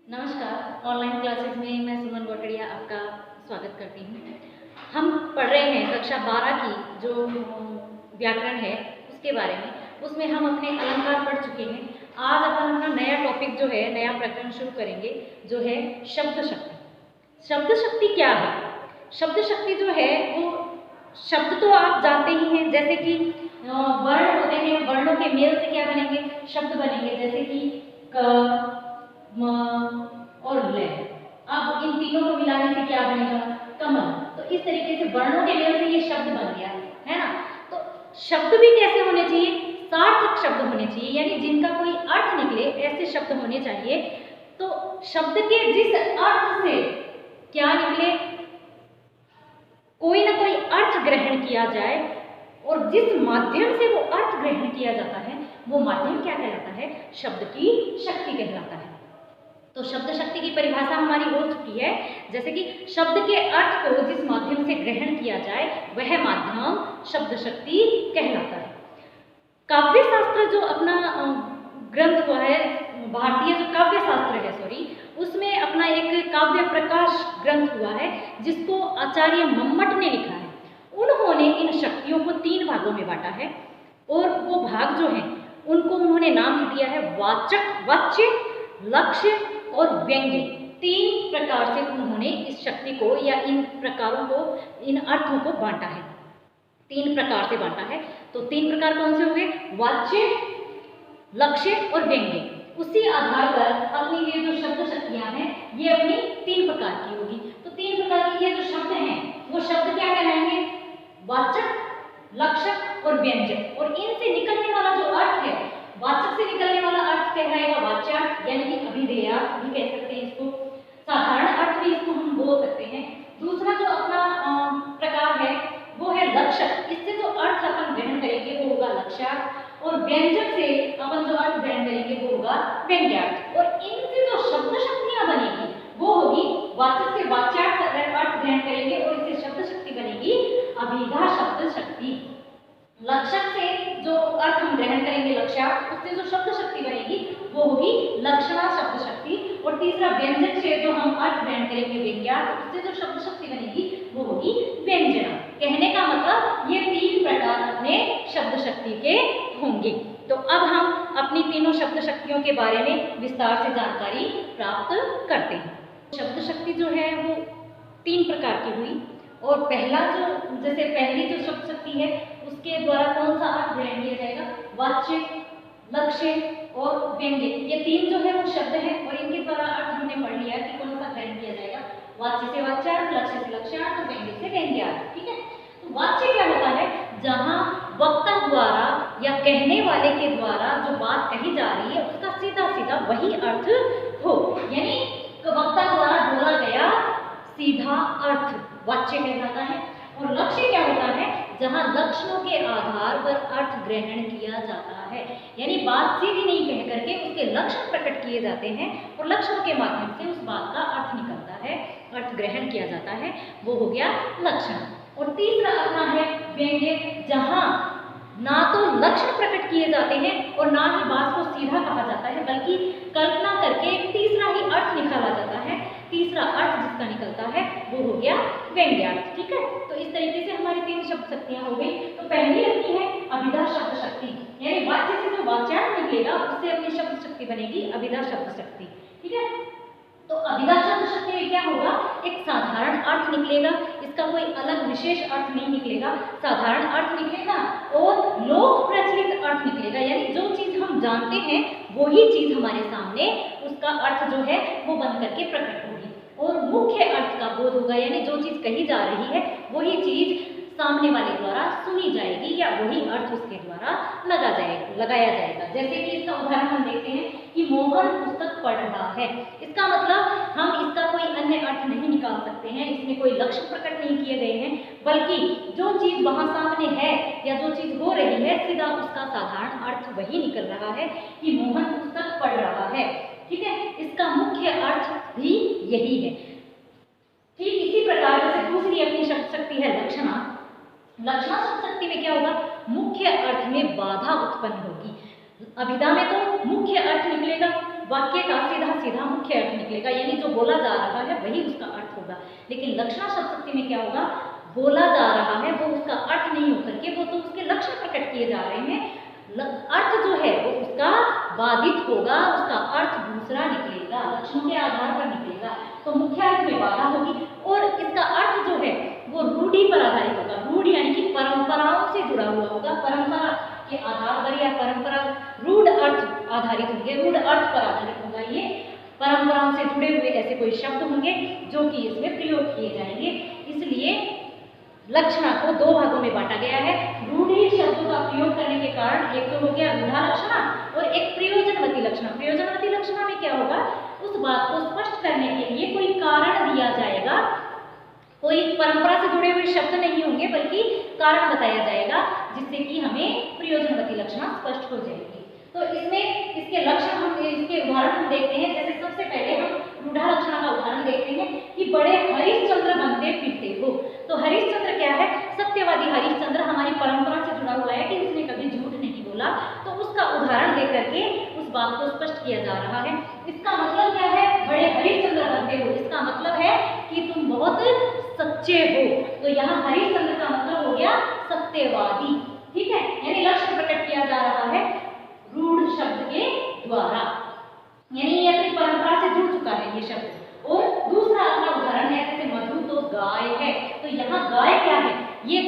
नमस्कार। Online classes में मैं सुमन गोटड़िया आपका स्वागत करती हूँ। हम पढ़ रहे हैं कक्षा 12 की जो व्याकरण है उसके बारे में। उसमें हम अपने अलंकार पढ़ चुके हैं। आज अपन अपना नया टॉपिक जो है, नया प्रकरण शुरू करेंगे जो है शब्द शक्ति। शब्द शक्ति क्या है? शब्द शक्ति जो है वो शब्द तो आप जानते ही हैं, जैसे कि वर्ण होते हैं, वर्णों के मेल से क्या बनेंगे? शब्द बनेंगे, जैसे कि क, म और ल। अब इन तीनों को मिलाने से क्या बनेगा? कमल। तो इस तरीके से वर्णों के मेल से ये शब्द बन गया है ना। तो शब्द भी कैसे होने चाहिए? सार्थक शब्द होने चाहिए, यानी जिनका कोई अर्थ निकले, ऐसे शब्द होने चाहिए। तो शब्द के जिस अर्थ से क्या निकले, कोई ना कोई अर्थ ग्रहण किया जाए, और जिस माध्यम से वो अर्थ ग्रहण किया जाता है वो माध्यम क्या कहलाता है? शब्द की शक्ति कहलाता है। तो शब्द शक्ति की परिभाषा हमारी हो चुकी है, जैसे कि शब्द के अर्थ को जिस माध्यम से ग्रहण किया जाए वह माध्यम शब्द शक्ति कहलाता है। काव्य शास्त्र जो अपना ग्रंथ हुआ है, भारतीय जो काव्य शास्त्र है उसमें अपना एक काव्य प्रकाश ग्रंथ हुआ है जिसको आचार्य मम्मट ने लिखा है। उन्होंने इन शक्तियों को 3 भागों में बांटा है, और वो भाग जो हैं उनको उन्होंने नाम दिया है वाचक, वाच्य, लक्ष्य और व्यंग्य। 3 प्रकार से उन्होंने इस शक्ति को या इन प्रकारों को, इन अर्थों को बांटा है। 3 प्रकार से बांटा है। तो 3 प्रकार कौन से हो गए? वाच्य, लक्ष्य और व्यंग्य। उसी आधार पर अपनी ये जो शब्द शक्तियां हैं ये अपनी 3 प्रकार की होगी। तो 3 प्रकार की ये जो शब्द हैं वो शब्द क्या कहलाएंगे? वाचक, लक्षक और व्यंजक। और इनसे निकलने वाला जो अर्थ है, वाचक से निकलने वाला अर्थ कहलाएगा वाच्यार्थ, यानी कि अभिधेयार्थ भी कह सकते हैं इसको, साधारण अर्थ भी इसको हम बोल सकते हैं। दूसरा जो अपना प्रकार है वो है लक्षक। इससे जो अर्थ अपन ग्रहण करेंगे वो होगा लक्ष्यार्थ, और व्यंजक से अपन जो अर्थ ग्रहण करेंगे वो होगा व्यंग्यार्थ। और इनसे जो शब्द शक्तियां बनेगी वो होगी, वाचक से वाच्यार्थ अर्थ ग्रहण करेंगे और इससे शब्द शक्ति बनेगी अभिधा शब्द शक्ति। लक्षक से जो अर्थ हम ग्रहण करेंगे लक्ष्यार्थ, उससे जो शब्द शक्ति बनेगी वो होगी लक्षणा शब्द शक्ति। और तीसरा व्यंजक से जो हम अर्थ ग्रहण करेंगे व्यंग्यार्थ, उससे जो शब्द शक्ति बनेगी वो होगी व्यंजना। कहने का मतलब ये 3 प्रकार अपने शब्द शक्ति के होंगे। तो अब हम अपनी तीनों शब्द शक्तियों के बारे में विस्तार से जानकारी प्राप्त करते हैं। शब्द शक्ति जो है वो 3 प्रकार की हुई, और पहला जो, जैसे पहली जो शब्द शक्ति है उसके द्वारा कौन सा अर्थ ग्रहण किया जाएगा? वाच्य, लक्ष्य और व्यंग्य। ये 3 जो है वो शब्द है, और इनके द्वारा अर्थ हमने पढ़ लिया कि कौन सा ग्रहण किया जाएगा। वाच्य से वाच्यार्थ, लक्ष्य से लक्ष्यार्थ और व्यंग्य से व्यंग्यार्थ। ठीक है। तो वाच्य क्या होता है? जहां वक्ता द्वारा या कहने वाले के द्वारा जो बात कही जा रही है उसका सीधा सीधा वही अर्थ हो, यानी वक्ता द्वारा बोला गया सीधा अर्थ वाच्य कहलाता है। और लक्ष्य क्या होता है? जहां लक्षणों के आधार पर अर्थ ग्रहण किया जाता है, यानी बात सीधी नहीं कह करके उसके लक्षण प्रकट किए जाते हैं और लक्षणों के माध्यम से उस बात का अर्थ निकलता है, अर्थ ग्रहण किया जाता है, वो हो गया लक्षण। और तीसरा अपना है व्यंग्य, जहां ना तो लक्षण प्रकट किए जाते हैं और ना ही बात को सीधा कहा जाता है, बल्कि कल्पना करके तीसरा ही अर्थ निकाला जाता है। तीसरा अर्थ जिसका निकलता है वो हो गया व्यंग्यार्थ। ठीक है। तो इस तरीके से हमारी 3 शब्द शक्तियां हो गई। तो पहली अपनी है अभिधा शब्द शक्ति, यानी वाच्य से जो वाच्यार्थ निकलेगा उससे अपनी शब्द शक्ति बनेगी अभिधा शब्द शक्ति। ठीक है। तो अभिधा शब्द शक्ति में क्या होगा? एक साधारण अर्थ निकलेगा, इसका कोई अलग विशेष अर्थ नहीं निकलेगा, साधारण अर्थ निकलेगा और लोक प्रचलित अर्थ निकलेगा, यानी जो चीज हम जानते हैं वही चीज हमारे सामने उसका अर्थ जो है वो बन करके प्रकट होगी, और मुख्य अर्थ का बोध होगा, यानी जो चीज कही जा रही है वही चीज सामने वाले द्वारा सुनी जाएगी या वही अर्थ उसके द्वारा लगाया जाएगा। जैसे कि इसका उदाहरण हम देखते हैं कि मोहन पुस्तक पढ़ रहा है। इसका मतलब हम इसका कोई अन्य अर्थ नहीं निकाल सकते हैं, इसमें कोई लक्ष्य प्रकट नहीं किए गए हैं, बल्कि जो चीज वहां सामने है या जो चीज हो रही है सीधा उसका साधारण अर्थ वही निकल रहा है कि मोहन पुस्तक पढ़ रहा है। ठीक है। इसका मुख्य अर्थ भी यही है। ठीक इसी प्रकार जैसे दूसरी अपनी शब्द शक्ति है लक्षणा। लक्षणा शब्द शक्ति में क्या होगा? मुख्य अर्थ में बाधा उत्पन्न होगी। अभिधा में तो मुख्य अर्थ निकलेगा, वाक्य का सीधा सीधा मुख्य अर्थ निकलेगा, यानी जो बोला जा रहा है वही उसका अर्थ होगा। लेकिन लक्षणा शब्द शक्ति में क्या होगा, बोला जा रहा है वो उसका अर्थ नहीं होकर के वो तो उसके लक्षण प्रकट किए जा रहे हैं, अर्थ जो है वो उसका बाधित होगा, उसका अर्थ दूसरा निकलेगा, लक्षणों के आधार पर निकलेगा। तो मुख्य अर्थ में बाधा होगी और इसका अर्थ जो है वो रूढ़ि पर आधारित होगा। रूढ़ यानी कि परंपराओं से जुड़ा हुआ होगा, परंपरा के आधार पर या परंपरा रूढ़ अर्थ आधारित होंगे, रूढ़ अर्थ पर आधारित होगा। ये परंपराओं से जुड़े हुए ऐसे कोई शब्द होंगे जो कि इसमें प्रयोग किए जाएंगे। इसलिए लक्षणा को दो भागों में बांटा गया है। रूढ़ि शब्दों का प्रयोग करने के कारण एक तो हो गया रूढ़ा लक्षणा और एक प्रयोजनवती लक्षणा। प्रयोजनवती लक्षणा में क्या होगा, उस बात को स्पष्ट करने के लिए कोई कारण दिया जाएगा, कोई परंपरा से जुड़े हुए शब्द नहीं होंगे बल्कि कारण बताया जाएगा, जिससे कि हमें प्रयोजनवती लक्षणा स्पष्ट हो जाएगी। तो इसमें इसके लक्षण हम इसके उदाहरण हम देखते हैं। जैसे सबसे पहले हम रूढ़ा लक्षणा का उदाहरण देखते हैं कि बड़े हरिश्चंद्र बनते फिरते हो। तो हरिश्चंद्र क्या है, सत्यवादी हरिश्चंद्र हमारी परंपरा से जुड़ा हुआ है कि उसने कभी झूठ नहीं बोला। तो उसका उदाहरण देकर के उस बात को स्पष्ट किया जा रहा है। इसका मतलब क्या है, बड़े हरिश्चंद्र बनते हो, इसका मतलब है कि तुम बहुत सच्चे हो। तो यहाँ हरिश्चंद्र का मतलब हो गया सत्यवादी, ठीक है, यानी लक्ष्य प्रकट किया जा रहा है रूढ़ शब्द के द्वारा, यानी ये अपनी परंपरा से जुड़ चुका है ये शब्द। और दूसरा अपना उदाहरण है जैसे मधु तो गाय है। तो यहाँ गाय क्या है, ये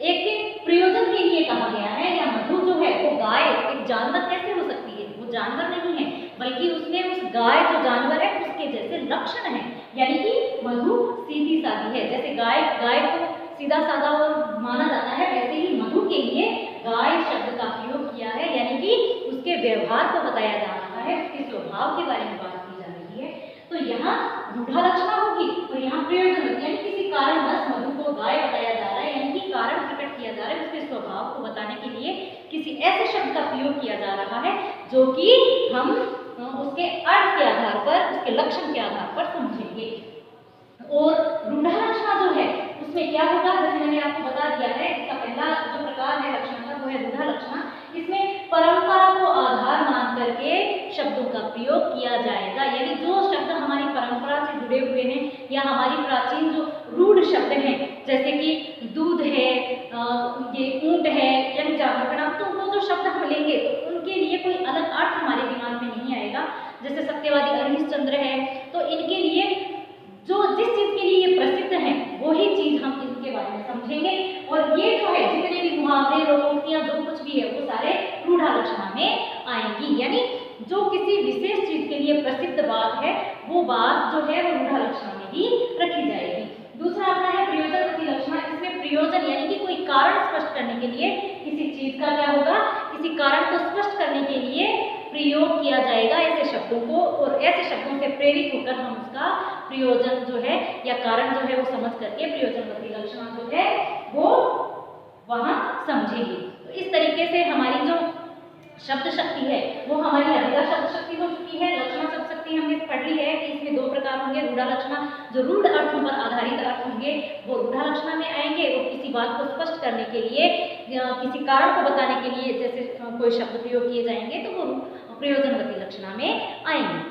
एक प्रयोजन के लिए कहा गया है, या मधु जो है वो गाय एक जानवर कैसे हो सकती है, वो जानवर नहीं है बल्कि उसमें उस गाय जो जानवर है उसके जैसे लक्षण है, यानी कि मधु सीधी सादी है। जैसे गाय को सीधा साधा और माना जाता है, वैसे ही मधु के लिए गाय शब्द का प्रयोग किया है, यानी कि उसके व्यवहार को बताया जा रहा है, उसके स्वभाव के बारे में बात की जा रही है। तो यहाँ रूढ़ा लक्षणा होगी और यहाँ प्रयोजन, यानी किसी कारणवश मधु को गाय बताया जा रहा है, यानी कि कारण प्रकट किया जा रहा है, उसके स्वभाव को बताने के लिए किसी ऐसे शब्द का प्रयोग किया जा रहा है जो कि हम उसके अर्थ के आधार पर, उसके लक्षण के आधार पर समझेंगे। और रूढ़ा लक्षणा जो है उसमें क्या होगा, जैसे मैंने आपको बता दिया है, इसका पहला जो प्रकार है लक्षण का वो है रूढ़ा लक्षणा। इसमें परंपरा को आधार मान करके शब्दों का प्रयोग किया जाएगा, यानी जो शब्द हमारी परंपरा से जुड़े हुए हैं या हमारी प्राचीन जो रूढ़ शब्द हैं, जैसे कि दूध है, ये ऊंट है, यानी जानवर का नाम, तो वो जो शब्द हम लेंगे तो उनके लिए कोई अलग अर्थ हमारे दिमाग में नहीं आएगा। जैसे सत्यवादी हरिश्चंद्र है, तो इनके लिए जो जिस चीज के लिए ये प्रसिद्ध है वही चीज हम इनके बारे में समझेंगे। और ये जो है जितने भी मुहावरे, लोकोक्तियां, जो कुछ भी है वो सारे रूढ़ा लक्षणा में आएंगी, यानी जो किसी विशेष चीज के लिए प्रसिद्ध बात है वो बात जो है वो रूढ़ा लक्षणा में ही रखी जाएगी। दूसरा अपना है प्रयोजनवती लक्षणा। इसमें प्रयोजन यानी कि कोई कारण स्पष्ट करने के लिए किसी चीज का क्या होगा, किसी कारण को स्पष्ट करने के लिए प्रयोग किया जाएगा ऐसे शब्दों को, और ऐसे शब्दों से प्रेरित होकर हम उसका प्रयोजन जो है या कारण जो है वो समझ करके प्रयोजनवती लक्षणा जो है वो वहां समझेंगे। तो इस तरीके से हमारी जो शब्द शक्ति है वो हमारी अधिका शब्द शक्ति हो चुकी है। लक्षणा शब्द शक्ति हमने पढ़ ली है कि इसमें दो प्रकार होंगे। रूढ़ा लक्षणा जो रूढ़ अर्थों पर आधारित अर्थ होंगे वो रूढ़ा लक्षणा में आएंगे, और किसी बात को स्पष्ट करने के लिए या किसी कारण को बताने के लिए जैसे कोई शब्द प्रयोग किए जाएंगे तो वो प्रयोजनवती लक्षणा में आएंगे।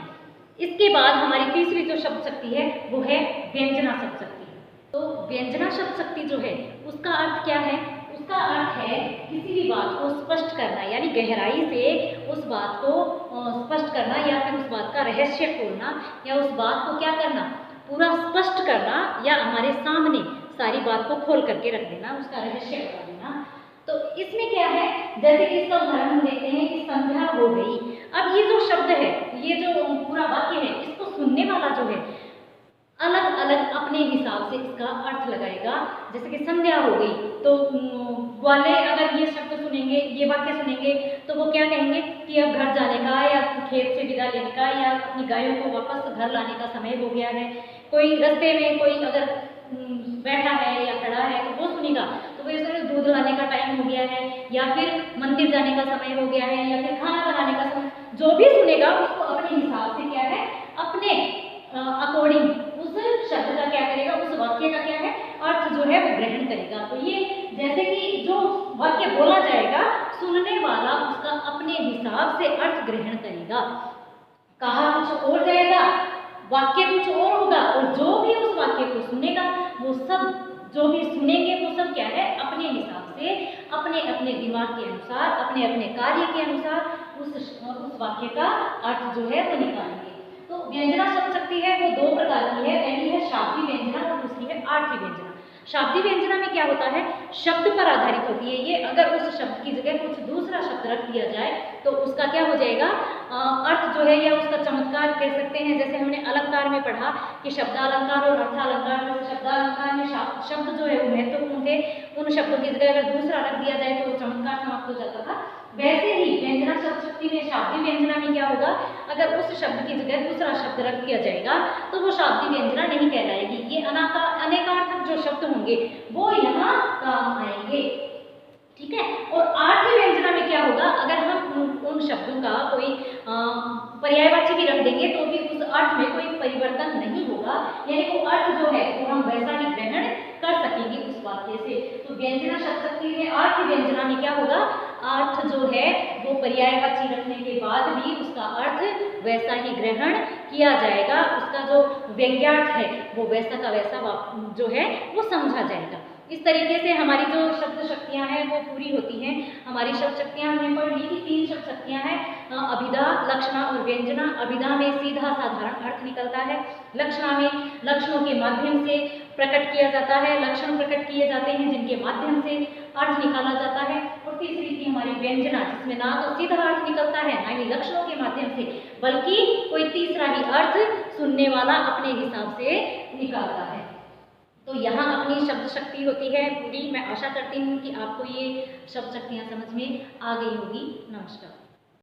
इसके बाद हमारी तीसरी जो शब्द शक्ति है वो है व्यंजना शब्द शक्ति। तो व्यंजना शब्द शक्ति जो है उसका अर्थ क्या है, उसका अर्थ है किसी भी बात को स्पष्ट करना, यानी गहराई से उस बात को स्पष्ट करना, या फिर उस बात का रहस्य खोलना, या उस बात को क्या करना, पूरा स्पष्ट करना, या हमारे सामने सारी बात को खोल करके रख देना, उसका रहस्य बता देना। तो इसमें क्या है, जैसे कि इसका उदाहरण हम देखते हैं कि संध्या हो गई। अब ये जो शब्द है, ये जो पूरा वाक्य है, इसको सुनने वाला जो है अलग अलग अपने हिसाब से इसका अर्थ लगाएगा। जैसे कि संध्या हो गई तो वाले अगर ये शब्द सुनेंगे, ये वाक्य सुनेंगे तो वो क्या कहेंगे कि अब घर जाने का, या खेत से विदा लेने का, या अपनी गायों को वापस घर लाने का समय हो गया है। कोई रास्ते में कोई अगर बैठा है या खड़ा है तो वो सुनेगा तो वो इसे दूध लाने का टाइम हो गया है, या फिर मंदिर जाने का समय हो गया है, या फिर खाना बनाने का समय, जो भी सुनेगा उसको अपने हिसाब से क्या है, अपने अकॉर्डिंग उस शब्द का क्या करेगा, उस वाक्य का क्या है अर्थ जो है वो ग्रहण करेगा। तो ये जैसे कि जो वाक्य बोला जाएगा सुनने वाला उसका अपने हिसाब से अर्थ ग्रहण करेगा। कहा कुछ और जाएगा, वाक्य कुछ और होगा, और जो भी उस वाक्य को सुनेगा वो सब, जो भी सुनेंगे वो सब क्या है, अपने हिसाब से, अपने अपने दिमाग के अनुसार, अपने अपने कार्य के अनुसार उस वाक्य का अर्थ जो है वो निकालेंगे। तो व्यंजना शब्द शक्ति है वो दो प्रकार की है, पहली है शाब्दिक व्यंजना और दूसरी है अर्थी व्यंजना। शाब्दिक व्यंजना में क्या होता है, शब्द पर आधारित होती है ये, अगर उस शब्द की जगह कुछ दूसरा शब्द रख दिया जाए तो उसका क्या हो जाएगा, अर्थ जो है या उसका चमत्कार कह सकते हैं। जैसे हमने अलंकार में पढ़ा कि शब्दालंकार और अर्थालंकार में, शब्दालंकार में शब्द जो है वो महत्वपूर्ण थे, उन शब्दों की जगह अगर दूसरा रख दिया जाए तो चमत्कार समाप्त हो जाता था। वैसे ही व्यंजना शब्द शक्ति में, शाब्दिक व्यंजना में क्या होगा, अगर उस शब्द की जगह दूसरा शब्द रख दिया जाएगा तो वो शाब्दिक व्यंजना नहीं कहलाएगी। ये अनेकार्थक जो शब्द होंगे वो यहाँ काम आएंगे, ठीक है। और अर्थी व्यंजना में क्या होगा, अगर हम उन शब्दों का कोई पर्यायवाची भी रख देंगे तो भी उस अर्थ में कोई परिवर्तन नहीं होगा, यानी वो अर्थ जो है वो हम वैसा ही ग्रहण कर सकेंगे उस वाक्य से। तो व्यंजना शब्द शक्ति में, अर्थी व्यंजना में क्या होगा, अर्थ जो है वो पर्यायवाची रखने के बाद भी उसका अर्थ वैसा ही ग्रहण किया जाएगा, उसका जो व्यंग्यार्थ है वो वैसा का वैसा जो है वो समझा जाएगा। इस तरीके से हमारी जो शब्द शक्तियाँ हैं वो पूरी होती हैं। हमारी शब्द शक्तियाँ हमने पढ़ ली कि 3 शब्द शक्तियाँ हैं, अभिधा, लक्षणा और व्यंजना। अभिधा में सीधा साधारण अर्थ निकलता है, लक्षणा में लक्षणों के माध्यम से प्रकट किया जाता है, लक्षण प्रकट किए जाते हैं जिनके माध्यम से अर्थ निकाला जाता है, और तीसरी थी हमारी व्यंजना, जिसमें ना तो सीधा अर्थ निकलता है ना ही लक्षणों के माध्यम से, बल्कि कोई तीसरा ही अर्थ सुनने वाला अपने हिसाब से निकालता है। तो यहाँ अपनी शब्द शक्ति होती है पूरी। मैं आशा करती हूँ कि आपको ये शब्द शक्तियाँ समझ में आ गई होगी। नमस्कार।